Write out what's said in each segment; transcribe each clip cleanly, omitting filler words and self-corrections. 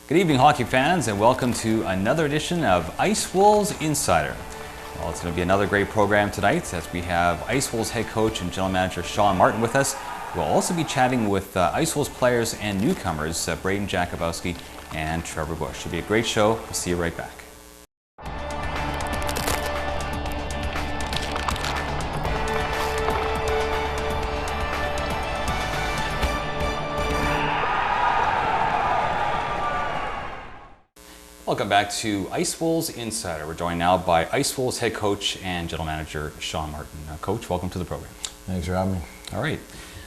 Good evening, hockey fans, and welcome to another edition of Ice Wolves Insider. Well, it's going to be another great program tonight as we have Ice Wolves head coach and general manager Sean Martin with us. We'll also be chatting with Ice Wolves players and newcomers, Braden Jakubowski and Trevor Bush. It'll be a great show. We'll see you right back. Welcome back to Ice Wolves Insider. We're joined now by Ice Wolves head coach and general manager Sean Martin. Coach, welcome to the program. Thanks for having me. All right.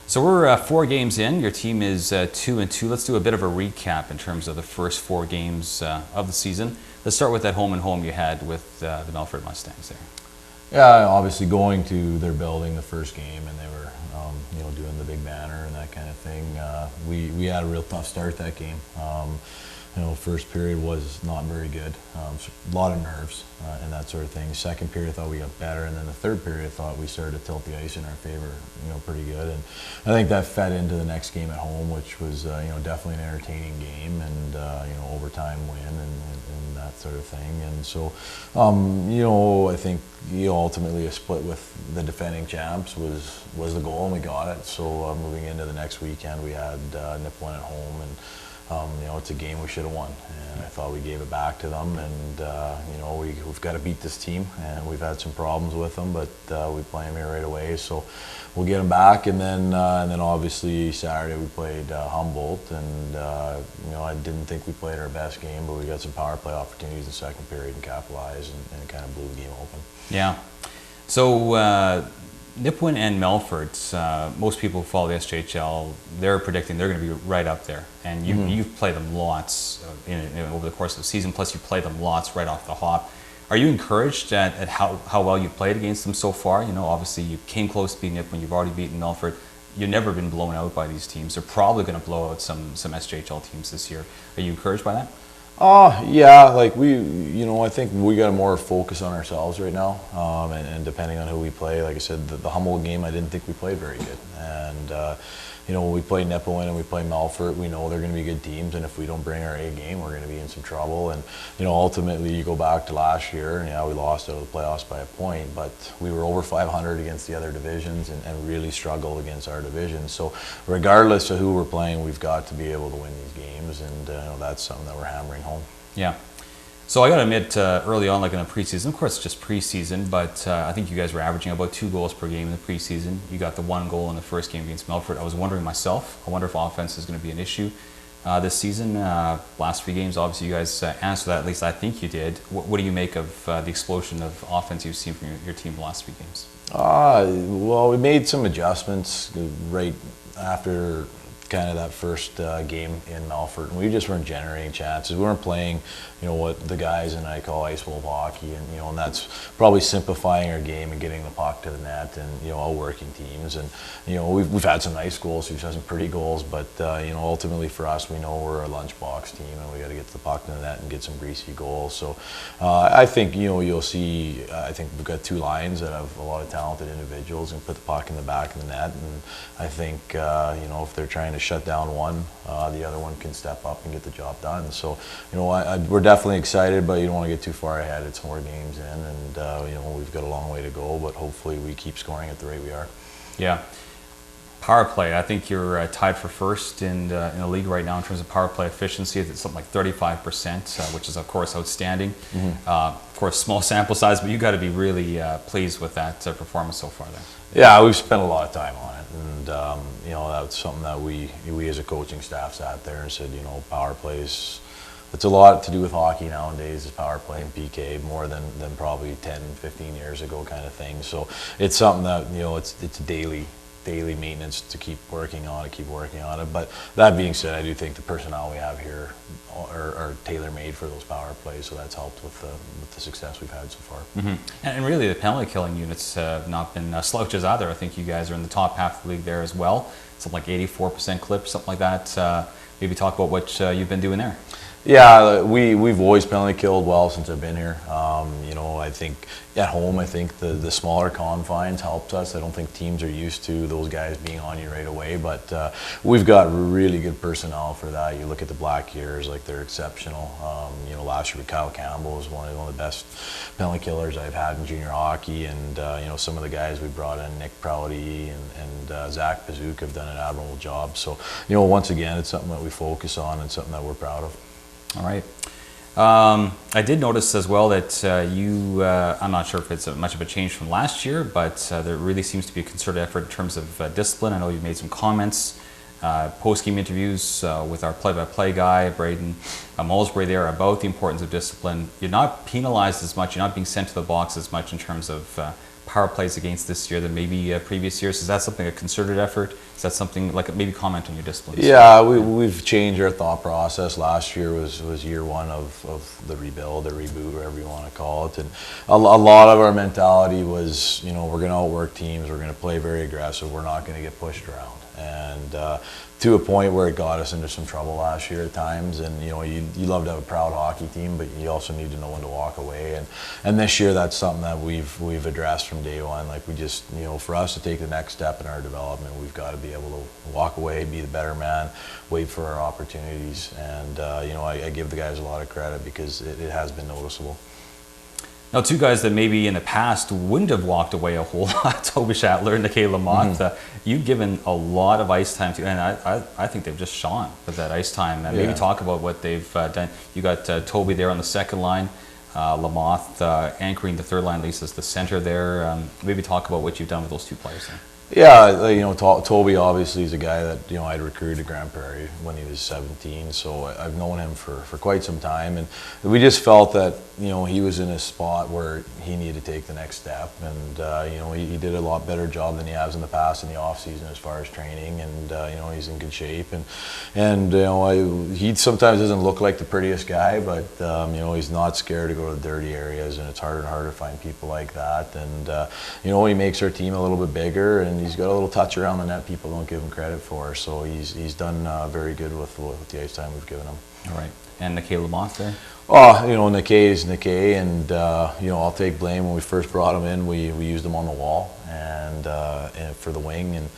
So we're 4 games in. Your team is 2-2. Let's do a bit of a recap in terms of the first 4 games of the season. Let's start with that home and home you had with the Melfort Mustangs there. Yeah, obviously going to their building the first game, and they were doing the big banner and that kind of thing. We had a real tough start that game. First period was not very good. A lot of nerves and that sort of thing. Second period, I thought we got better, and then the third period, I thought we started to tilt the ice in our favor, pretty good. And I think that fed into the next game at home, which was, definitely an entertaining game, and overtime win and that sort of thing. And so, I think ultimately a split with the defending champs was the goal, and we got it. So moving into the next weekend, we had Nipawin at home, and it's a game we should have won, and I thought we gave it back to them. And we've got to beat this team, and we've had some problems with them, but we play them here right away, so we'll get them back. And then obviously Saturday we played Humboldt, and I didn't think we played our best game, but we got some power play opportunities in the second period and capitalized, and it kind of blew the game open. Yeah. So Nipawin and Melfort, most people who follow the SJHL, they're predicting they're going to be right up there. And you've played them lots over the course of the season, plus you played them lots right off the hop. Are you encouraged at how well you've played against them so far? Obviously you came close to beating Nipawin, you've already beaten Melfort. You've never been blown out by these teams. They're probably going to blow out some SJHL teams this year. Are you encouraged by that? Yeah, I think we got to more focus on ourselves right now, and depending on who we play. Like I said, the Humboldt game, I didn't think we played very good, and when we play Nipawin and we play Melfort, we know they're going to be good teams, and if we don't bring our A game, we're going to be in some trouble. And ultimately, you go back to last year, and we lost out of the playoffs by a point, but we were over 500 against the other divisions, and really struggled against our division. So regardless of who we're playing, we've got to be able to win these games, and that's something that we're hammering home. Yeah. So I got to admit, early on, like in the preseason, of course it's just preseason, but I think you guys were averaging about 2 goals per game in the preseason. You got the 1 goal in the first game against Melfort. I was wondering myself, I wonder if offense is going to be an issue this season. Last 3 games, obviously you guys answered that, at least I think you did. What do you make of the explosion of offense you've seen from your team the last 3 games? Well, we made some adjustments right after kind of that first game in Melfort, and we just weren't generating chances. We weren't playing, what the guys and I call ice wolf hockey, and that's probably simplifying our game and getting the puck to the net, and outworking teams. And we've had some nice goals, we've had some pretty goals, but ultimately for us, we know we're a lunchbox team, and we got to get the puck to the net and get some greasy goals. So I think you'll see. I think we've got 2 lines that have a lot of talented individuals and put the puck in the back of the net, and I think if they're trying to shut down one, the other one can step up and get the job done. So we're definitely excited, but you don't want to get too far ahead. It's 4 games in, and we've got a long way to go, but hopefully we keep scoring at the rate we are. Yeah. Power play, I think you're tied for first in the league right now in terms of power play efficiency. It's something like 35%, which is of course outstanding. Of course, small sample size, but you got to be really pleased with that performance so far there. Yeah, we've spent a lot of time on it, and that's something that we as a coaching staff sat there and said, power plays. It's a lot to do with hockey nowadays, is power play and PK, more than probably 10, 15 years ago kind of thing. So it's something that, it's daily maintenance to keep working on it. But that being said, I do think the personnel we have here are tailor-made for those power plays, so that's helped with the success we've had so far. And really the penalty killing units have not been slouches either. I think you guys are in the top half of the league there as well. Something like 84% clip, something like that. Maybe talk about what you've been doing there. Yeah, we've always penalty killed well since I've been here. You know, I think at home, I think the smaller confines helped us. I don't think teams are used to those guys being on you right away, but we've got really good personnel for that. You look at the Black Ears, like they're exceptional. You know, last year Kyle Campbell was one of the best penalty killers I've had in junior hockey, and you know, some of the guys we brought in, Nick Prouty and Zach Pazook, have done an admirable job. So, you know, once again, it's something that we focus on and something that we're proud of. All right. I did notice as well that you, I'm not sure if it's much of a change from last year, but there really seems to be a concerted effort in terms of discipline. I know you've made some comments, post-game interviews with our play-by-play guy, Braden Smith, there about the importance of discipline. You're not penalized as much, you're not being sent to the box as much in terms of power plays against this year than maybe previous years. Is that something, a concerted effort? Is that something, like, maybe comment on your disciplines? Yeah, we've changed our thought process. Last year was year one of the rebuild, the reboot, whatever you want to call it. And a lot of our mentality was, you know, we're going to outwork teams, we're going to play very aggressive, we're not going to get pushed around. And to a point where it got us into some trouble last year at times. And you know, you love to have a proud hockey team, but you also need to know when to walk away. And this year, that's something that we've addressed from day one. Like, we just, you know, for us to take the next step in our development, we've got to be able to walk away, be the better man, wait for our opportunities. And you know, I give the guys a lot of credit because it has been noticeable. Now, two guys that maybe in the past wouldn't have walked away a whole lot, Toby Lamothe and Lamothe, you've given a lot of ice time to, and I think they've just shone with that ice time. And maybe talk about what they've done. You got Toby there on the second line, Lamothe anchoring the third line, at least as the center there. Maybe talk about what you've done with those two players there. Yeah, you know, Toby obviously is a guy that, you know, I'd recruited to Grand Prairie when he was 17, so I've known him for quite some time, and we just felt that, you know, he was in a spot where he needed to take the next step, and you know, he did a lot better job than he has in the past in the off season as far as training, and you know, he's in good shape, and you know, he sometimes doesn't look like the prettiest guy, but you know, he's not scared to go to the dirty areas, and it's harder and harder to find people like that, and you know, he makes our team a little bit bigger, and he's got a little touch around the net people don't give him credit for, so he's done very good with the ice time we've given him. All right. And Lamothe there? Oh, you know, Nikkei is Nikkei, and you know, I'll take blame. When we first brought him in, we used him on the wall and for the wing, and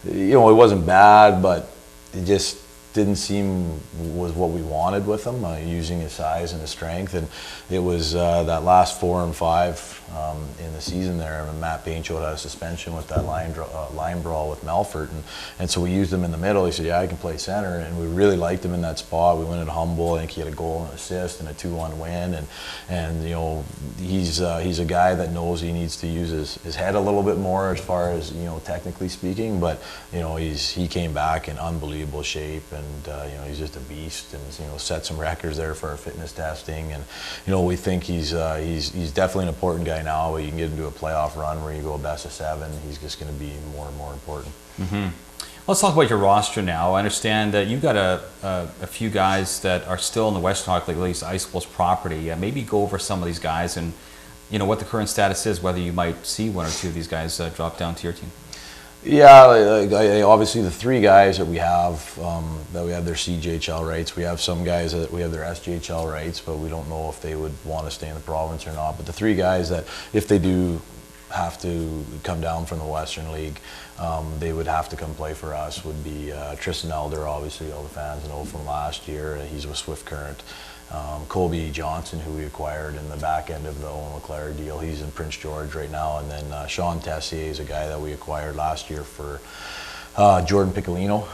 you know, it wasn't bad, but it just didn't seem was what we wanted with him, using his size and his strength. And it was that last 4 and 5 in the season there, and Matt Paincho had a suspension with that line brawl with Melfort, and so we used him in the middle. He said, yeah, I can play center, and we really liked him in that spot. We went at Humble. I think he had a goal and an assist and a 2-1 win, and you know, he's a guy that knows he needs to use his head a little bit more as far as, you know, technically speaking, but you know, he came back in unbelievable shape, and you know, he's just a beast, and you know, set some records there for our fitness testing, and you know, we think he's definitely an important guy now. But you can get into a playoff run where you go best of 7, he's just going to be more and more important. Let's talk about your roster now. I understand that you've got a few guys that are still in the Western Hockey League, at least Ice Wolves property. Maybe go over some of these guys and, you know, what the current status is, whether you might see 1 or 2 of these guys drop down to your team. Yeah, obviously the 3 guys that we have their CJHL rights. We have some guys that we have their SJHL rights, but we don't know if they would want to stay in the province or not. But the 3 guys that, if they do have to come down from the Western League, they would have to come play for us, would be Tristan Elder, obviously all the fans know from last year. He's with Swift Current. Colby Johnson, who we acquired in the back end of the Owen LeClaire deal, he's in Prince George right now. And then Sean Tessier is a guy that we acquired last year for Jordan Piccolino,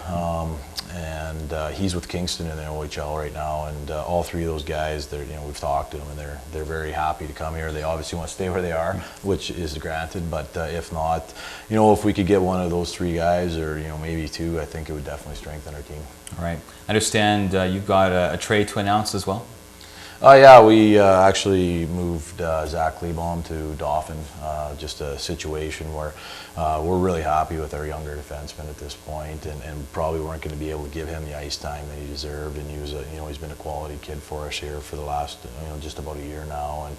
and he's with Kingston in the OHL right now. And all 3 of those guys, you know, we've talked to them, and they're very happy to come here. They obviously want to stay where they are, which is granted. But if not, you know, if we could get 1 of those 3 guys, or you know, maybe 2, I think it would definitely strengthen our team. All right. I understand you've got a trade to announce as well. Yeah, we actually moved Zach Lebaum to Dauphin. Just a situation where we're really happy with our younger defenseman at this point, and probably weren't going to be able to give him the ice time that he deserved. And he was, he's been a quality kid for us here for the last, just about a year now. And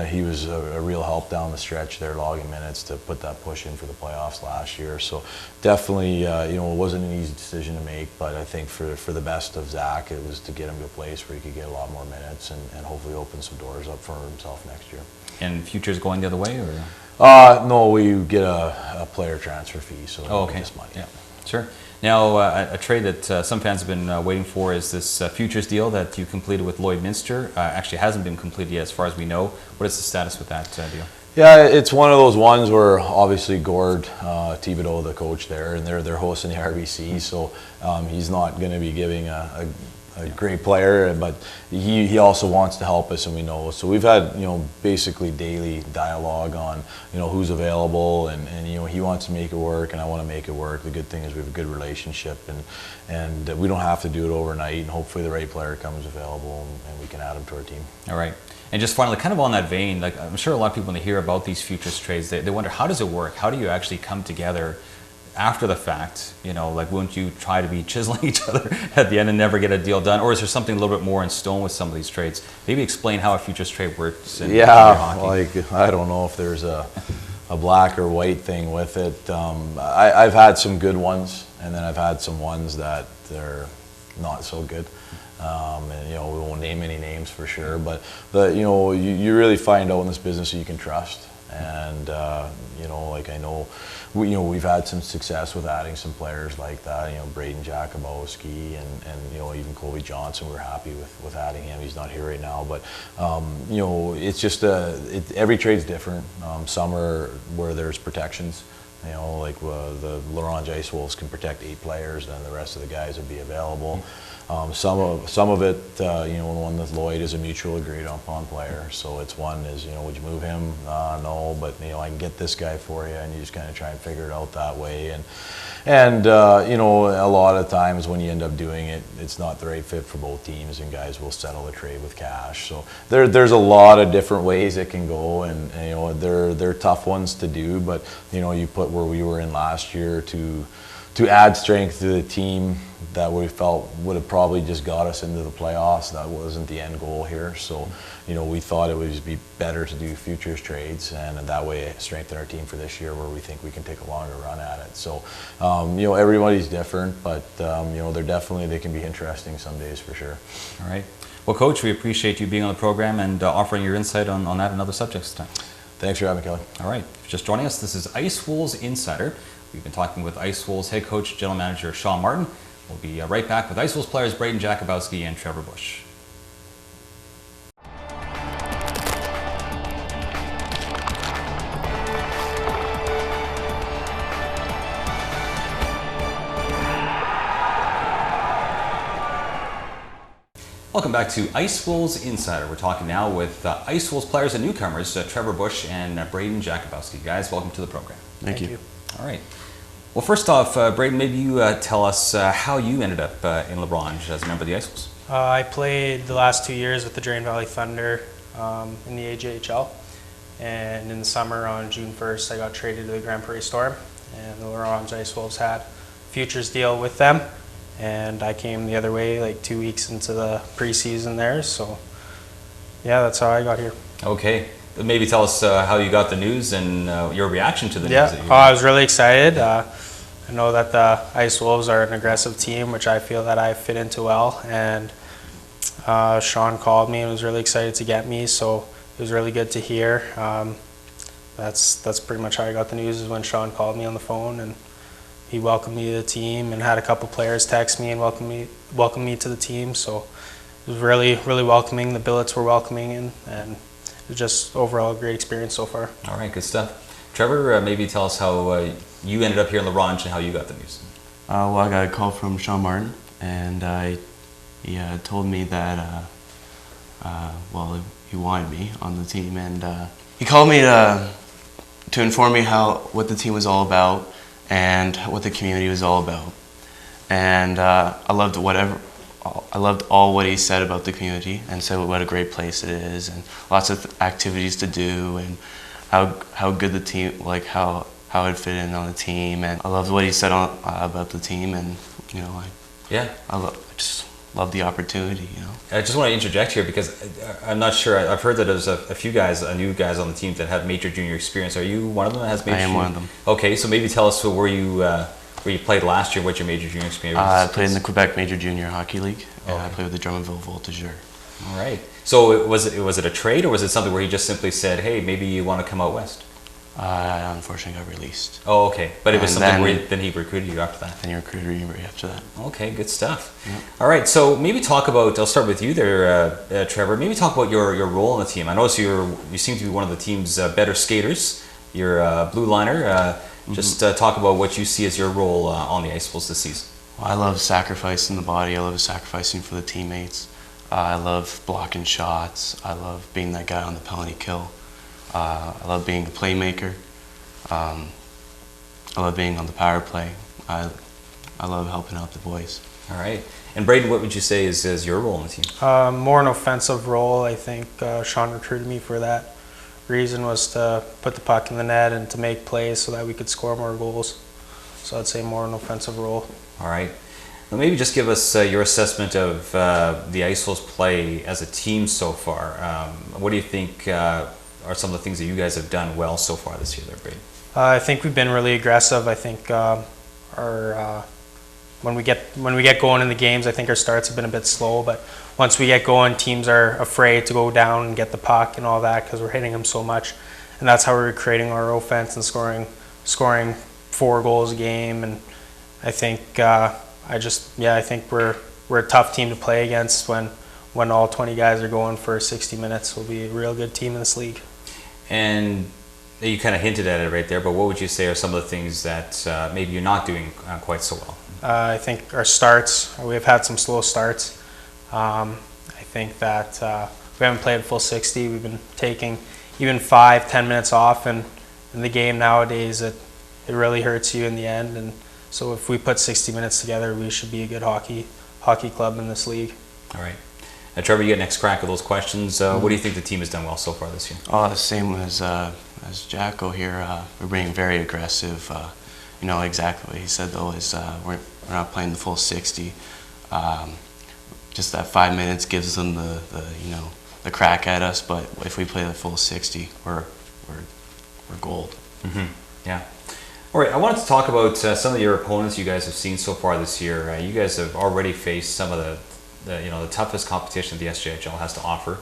he was a real help down the stretch there, logging minutes to put that push in for the playoffs last year. So definitely, it wasn't an easy decision to make, but I think for the best of Zach, it was to get him to a place where he could get a lot more minutes and hopefully open some doors up for himself next year. And future's going the other way, or? No, we get a player transfer fee, so okay. This money. Yeah, sure. Now, a trade that some fans have been waiting for is this futures deal that you completed with Lloydminster. Actually, hasn't been completed yet, as far as we know. What is the status with that deal? Yeah, it's one of those ones where obviously Gord Thibodeau, the coach there, and they're hosting the RBC, so he's not going to be giving a great player, but he also wants to help us, and we know. So we've had basically daily dialogue on who's available, and he wants to make it work, and I want to make it work. The good thing is we have a good relationship, and we don't have to do it overnight, and hopefully the right player comes available, and we can add him to our team. All right. And just finally, kind of on that vein, like I'm sure a lot of people when they hear about these futures trades, they wonder, how does it work? How do you actually come together after the fact? Like, wouldn't you try to be chiseling each other at the end and never get a deal done? Or is there something a little bit more in stone with some of these trades? Maybe explain how a futures trade works in hockey. Like, I don't know if there's a black or white thing with it. I've had some good ones, and then I've had some ones that they're not so good. And we won't name any names for sure, but you really find out in this business who you can trust. And like I know, we've had some success with adding some players like that. Braden Jakubowski and even Colby Johnson. We're happy with adding him. He's not here right now, but it's just every trade's different. Some are where there's protections. Like the Laurent Ice Wolves can protect 8 players, then the rest of the guys would be available. Some of it, the one with Lloyd is a mutual agreed upon player. So it's one is, would you move him? No, but I can get this guy for you, and you just kind of try and figure it out that way. And a lot of times when you end up doing it, it's not the right fit for both teams, and guys will settle the trade with cash. So there's a lot of different ways it can go, and they're tough ones to do. But you put where we were in last year to add strength to the team that we felt would have probably just got us into the playoffs. That wasn't the end goal here. So, we thought it would just be better to do futures trades, and that way strengthen our team for this year where we think we can take a longer run at it. So, everybody's different, but, they can be interesting some days for sure. All right. Well, Coach, we appreciate you being on the program and offering your insight on that and other subjects this time. Thanks for having me, Kelly. All right. Just joining us, this is Ice Wolves Insider. We've been talking with Ice Wolves head coach, general manager Sean Martin. We'll be right back with Ice Wolves players Braden Jakubowski and Trevor Bush. Welcome back to Ice Wolves Insider. We're talking now with Ice Wolves players and newcomers, Trevor Bush and Braden Jakubowski. Guys, welcome to the program. Thank you. All right. Well, first off, Braden, maybe you tell us how you ended up in LaBranche as a member of the Ice Wolves. I played the last 2 years with the Drain Valley Thunder in the AJHL. And in the summer, on June 1st, I got traded to the Grand Prairie Storm. And the LaBranche Ice Wolves had a futures deal with them. And I came the other way like 2 weeks into the preseason there. So, yeah, that's how I got here. Okay. Maybe tell us how you got the news and your reaction to the news. Yeah, I was really excited. I know that the Ice Wolves are an aggressive team, which I feel that I fit into well. And Sean called me and was really excited to get me, so it was really good to hear. That's pretty much how I got the news, is when Sean called me on the phone, and he welcomed me to the team and had a couple players text me and welcome me to the team. So it was really, really welcoming. The billets were welcoming, and it was just overall a great experience so far. All right, good stuff. Trevor, maybe tell us how you ended up here in LaBranche and how you got the news. Well, I got a call from Sean Martin, and he told me that he wanted me on the team, and he called me to inform me what the team was all about and what the community was all about. And I loved I loved all what he said about the community and said what a great place it is and lots of activities to do and how good the team, like how I'd fit in on the team, and I loved what he said about the team, and you know, I just love the opportunity. You know, I just want to interject here because I'm not sure. I've heard that there's a few guys, new guys on the team that have major junior experience. Are you one of them that has major? I am one of them. Okay, so maybe tell us where you played last year. What your major junior experience? I played in the Quebec Major Junior Hockey League, and Okay. I played with the Drummondville Voltigeurs. All right. So was it a trade, or was it something where he just simply said, "Hey, maybe you want to come out west"? I unfortunately got released. Oh, okay. But it was And something then- where then he recruited you after that. Then he recruited me right after that. Okay, good stuff. Yeah. All right, so maybe talk about. I'll start with you there, Trevor. Maybe talk about your role in the team. I notice you seem to be one of the team's better skaters. You're a blue liner. Just talk about what you see as your role on the ice this season. Well, I love sacrificing the body. I love sacrificing for the teammates. I love blocking shots. I love being that guy on the penalty kill. I love being a playmaker. I love being on the power play. I love helping out the boys. All right. And Braden, what would you say is your role in the team? More an offensive role. I think Sean recruited me for that reason, was to put the puck in the net and to make plays so that we could score more goals. So I'd say more an offensive role. All right. Well, maybe just give us your assessment of the Ice Wolves play as a team so far. What do you think are some of the things that you guys have done well so far this year there, Braden? I think we've been really aggressive. I think when we get going in the games, I think our starts have been a bit slow, but once we get going, teams are afraid to go down and get the puck and all that because we're hitting them so much, and that's how we're creating our offense and scoring 4 goals a game. And I think I think we're a tough team to play against when all 20 guys are going for 60 minutes. We'll be a real good team in this league. And you kind of hinted at it right there, but what would you say are some of the things that maybe you're not doing quite so well? I think our starts, we've had some slow starts. I think that we haven't played full 60. We've been taking even 5-10 minutes off, and in the game nowadays it really hurts you in the end. And so if we put 60 minutes together, we should be a good hockey club in this league. All right. Trevor, you get next crack at those questions. What do you think the team has done well so far this year? Oh, the same as Jacko here. We're being very aggressive. You know, exactly what he said though is we're not playing the full 60. Just that 5 minutes gives them the crack at us. But if we play the full 60, we're gold. Mm-hmm. Yeah. All right. I wanted to talk about some of your opponents you guys have seen so far this year. You guys have already faced some of the toughest competition the SJHL has to offer,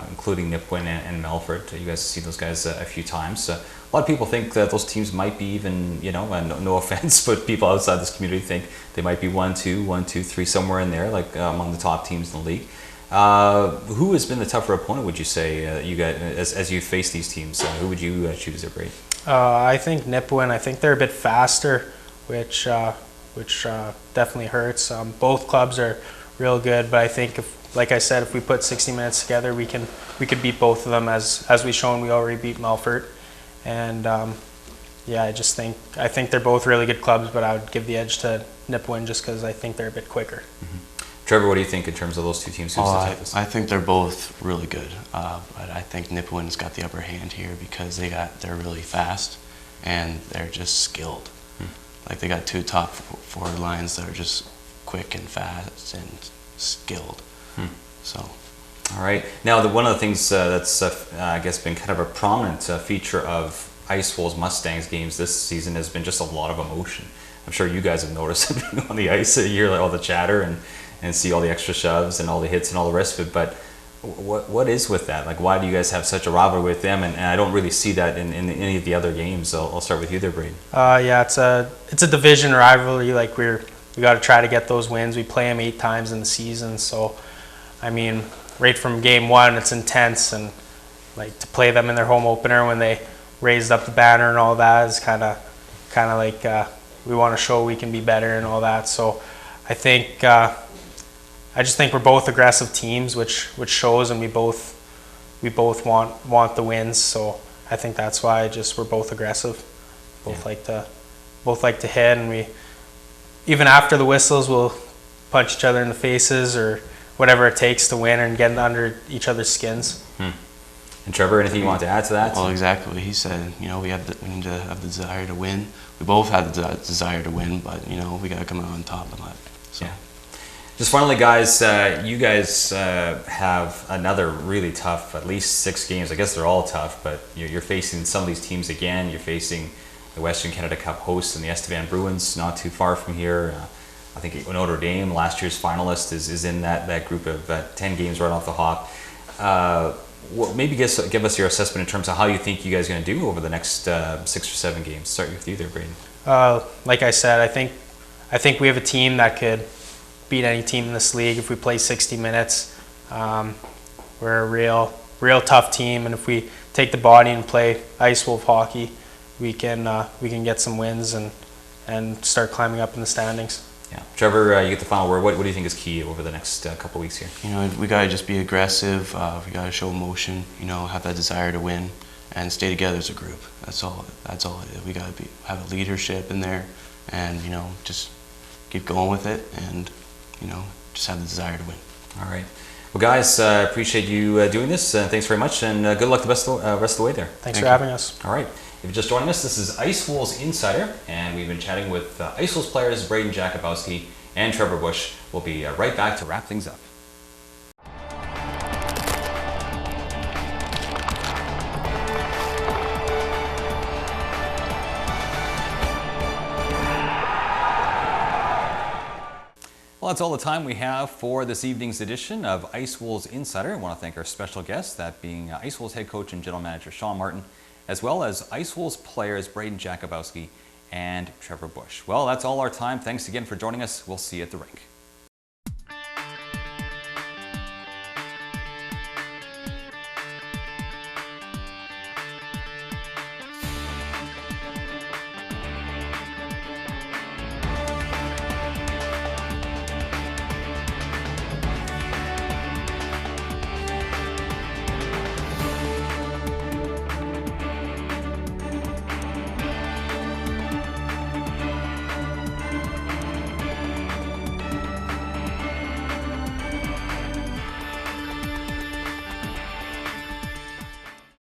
including Nipawin and Melfort. You guys have seen those guys a few times. A lot of people think that those teams might be even, no offense, but people outside this community think they might be 1-2, 1-2, 3, somewhere in there, like among the top teams in the league. Who has been the tougher opponent, would you say, you guys, as you face these teams? Who would you choose there, Brady? I think Nipawin. I think they're a bit faster, which definitely hurts. Both clubs are real good, but I think like I said, if we put 60 minutes together, we could beat both of them. As we've shown, we already beat Melfort, and I think they're both really good clubs, but I would give the edge to Nipawin just because I think they're a bit quicker. Mm-hmm. Trevor, what do you think in terms of those two teams? Who's the toughest? I think they're both really good, but I think Nipawin's got the upper hand here because they're really fast and they're just skilled. Like they got 2 top forward lines that are just quick and fast and skilled. So, all right. Now, one of the things that's I guess been kind of a prominent feature of Ice Wolves Mustangs games this season has been just a lot of emotion. I'm sure you guys have noticed it being on the ice. You hear all the chatter and see all the extra shoves and all the hits and all the rest of it. But what is with that? Like, why do you guys have such a rivalry with them? And I don't really see that in any of the other games. I'll start with you there, Braden. It's a division rivalry. Like we got to try to get those wins. We play them 8 times in the season, so I mean, right from game 1, it's intense, and like to play them in their home opener when they raised up the banner and all that is kind of like we want to show we can be better and all that. So I think I just think we're both aggressive teams, which shows, and we both want the wins. So I think that's why we're both aggressive, both like to hit, and we even after the whistles we'll punch each other in the faces or whatever it takes to win and get under each other's skins. And Trevor, anything you want to add to that? Well, exactly what he said. You know, we need to have the desire to win. We both have the desire to win, but you know, we got to come out on top of that. So. Yeah. Just finally, guys, you guys have another really tough, at least 6 games. I guess they're all tough, but you're facing some of these teams again. You're facing the Western Canada Cup hosts and the Estevan Bruins, not too far from here. I think Notre Dame, last year's finalist, is in that group of 10 games right off the hop. Maybe give us your assessment in terms of how you think you guys are going to do over the next 6 or 7 games. Start with you there, Braden. Like I said, I think we have a team that could beat any team in this league if we play 60 minutes. We're a real tough team, and if we take the body and play Ice Wolf hockey, we can get some wins and start climbing up in the standings. Yeah, Trevor, you get the final word. What do you think is key over the next couple of weeks here? You know, we gotta just be aggressive. We gotta show emotion. You know, have that desire to win, and stay together as a group. That's all it is. We gotta have a leadership in there, and you know, just keep going with it, and you know, just have the desire to win. All right. Well, guys, appreciate you doing this. Thanks very much, and good luck the rest of the way there. Thanks for having us. All right. If you're just joining us, this is Ice Wolves Insider, and we've been chatting with Ice Wolves players Braden Jakubowski and Trevor Bush. We'll be right back to wrap things up. Well, that's all the time we have for this evening's edition of Ice Wolves Insider. I want to thank our special guests, that being Ice Wolves head coach and general manager Sean Martin, as well as Ice Wolves players Braden Jakubowski and Trevor Bush. Well, that's all our time. Thanks again for joining us. We'll see you at the rink.